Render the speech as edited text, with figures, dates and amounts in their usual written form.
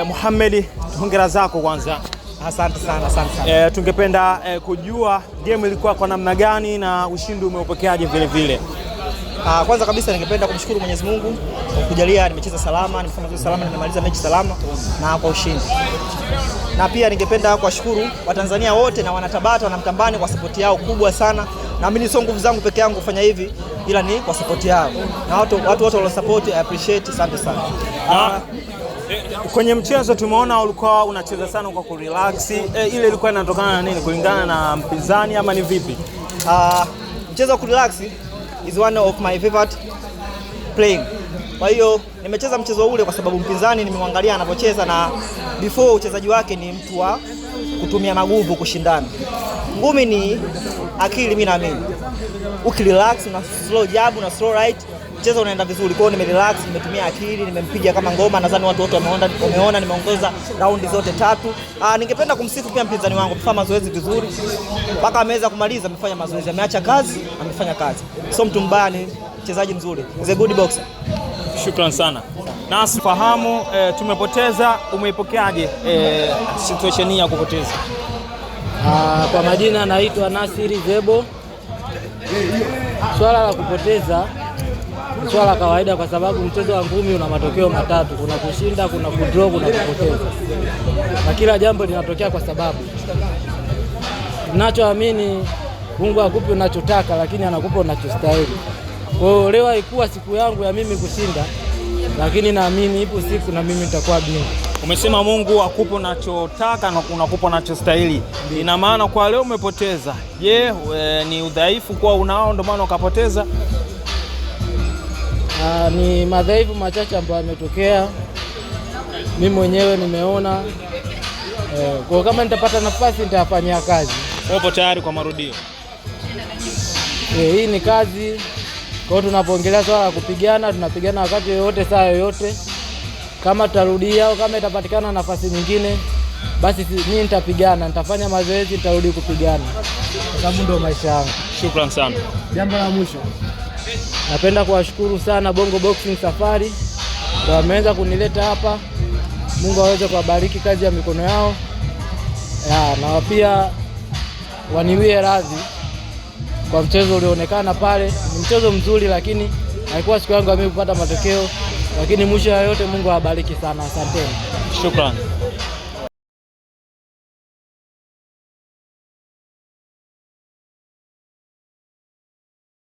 Mohamed, hongera zako kwanza. Asante sana. Tungependa kujua game ilikuwa kwa namna gani na ushindi umeupokeaje vile vile? Kwanza kabisa ningependa kumshukuru Mwenyezi Mungu kwa kujalia nimecheza salama, nimefanya vizuri salama, nimemaliza mechi salama na kwa ushindi. Na pia ningependa kuwashukuru Watanzania wote na wanatabata na Mtambani kwa support yao kubwa sana. Naamini sio nguvu zangu peke yangu kufanya hivi, ila ni kwa support yao. Na watu wote walio support, I appreciate, asante sana. Kwenye mchezo tumeona ulikuwa unacheza sana kwa kurelax. Ile ilikuwa inatokana na nini? Kulingana na mpinzani ama ni vipi? Mchezo wa kurelax is one of my favorite playing. Kwa hiyo nimecheza mchezo ule kwa sababu mpinzani nimemwangalia anapocheza, na before uchezaji wake ni mtu wa kutumia maguvu kushindana. Ngumi ni akili, mimi naamini. Ukirelax na slow jab na slow right, mchezo unaenda vizuri. Kwa hiyo nimerelax, nimetumia akili, nimempiga kama ngoma. Nadhani watu wote wameona nimeongoza raundi zote 3. Ningependa kumsifu pia mpinzani wangu, amefanya mazoezi vizuri. Mpaka ameweza kumaliza, amefanya mazoezi, ameacha kazi, amefanya kazi. Sio mtu mbaya, ni mchezaji mzuri. He's a good boxer. Shukran sana. Na sifahamu tumepoteza, umeipokeaje situation hii ya kupoteza? Kwa majina naitwa Nasiri Zebo. Swala la kupoteza ni swala kawaida kwa sababu mchezo wa ngumi una matokeo matatu: kuna kushinda, kuna kudraw, kuna kupoteza. Na kila jambo linatokea kwa sababu. Ninachoamini, Mungu akupe unachotaka lakini anakupa unachostahili. Kwa hiyo leo haikuwa siku yangu ya mimi kushinda, lakini naamini ipo siku na mimi nitakuwa bingwa. Umesema Mungu akupe unachotaka na unakupa unachostahili. Ina maana kwa leo umepoteza. Je, ni udhaifu kwa unao ndio maana ukapoteza? Ni madhaifu machache ambayo yametokea. Mimi mwenyewe nimeona. Kwa kama nitapata nafasi nitafanyia kazi. Upo tayari kwa marudio? Hii ni kazi. Kwa hiyo tunapoongelea swala la kupigana, tunapigana wakati yoyote, saa yoyote. Kama tutarudia au kama itapatikana nafasi nyingine, basi mimi nitapigana, nitafanya mazoezi, nitarudi kupigana. Kwa sababu ndio maisha yangu. Shukran sana. Jambo la mwisho, napenda kuwashukuru sana Bongo Boxing Safari. Ndio wameanza kunileta hapa. Mungu aweze kuwabariki kazi ya mikono yao. Na pia waniwie radhi kwa mchezo ulioonekana pale. Ni mchezo mzuri lakini haikuwa siku yangu mimi kupata matokeo. Lakini mwisho ya yote Mungu awabariki sana. Asanteni. Shukran.